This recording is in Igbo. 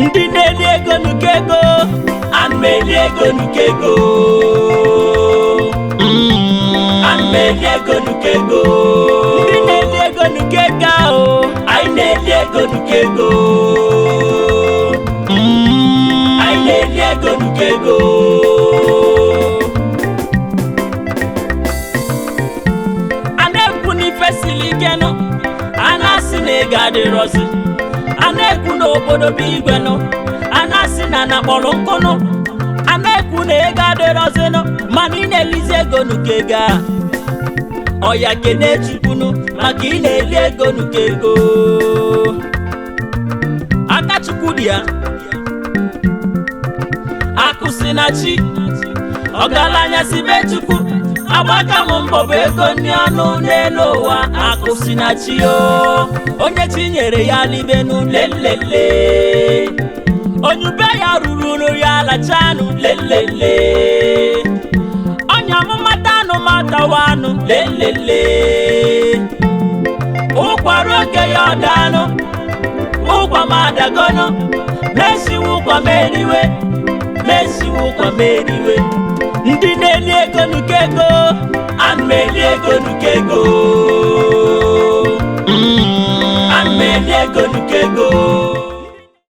Ndị na-eli ego nuke ego, ana m eli ego nuke ego. Ana m eli ego nuke ego. Ndị na-eli ego nuke ego ahụ, anyị na-eli ego nuke ego. Anyị na-eli ego nuke ego. A na-ekwu n'ife siri ike nụ, a na-asị na ego adịrọzi. A na-ekwu n'obodo bụ igwe nụ, a na-asị na na-akpọrọ nkụ nụ. A na-ekwu na ego adịrọzi nụ, mana ị na-elizi ego nuke ego a. Ọya kene Chukwu nụ maka ị na-eli ego nuke ego. Aka Chukwu dị ya, akụ si na chi, ọgaranya si be Chukwu. Agbaka m mbọ bụ ego ndị ọnụ n'elu ụwa. Akụ si na chi o, onye chi nyere ya libenu lelele. Onye ube ya ruru ya alachanụ lelele. Onye amụmata anụ matawanụ lelele. Ụkwara oge ya ọdanụ, ụkwa m adagonụ. Mesiwe ụkwa m eriwe, mesiwe ụkwa m eriwe. Ndị na-eli ego nuke ego, ana m eli ego nuke ego. Ana m eli ego nuke ego.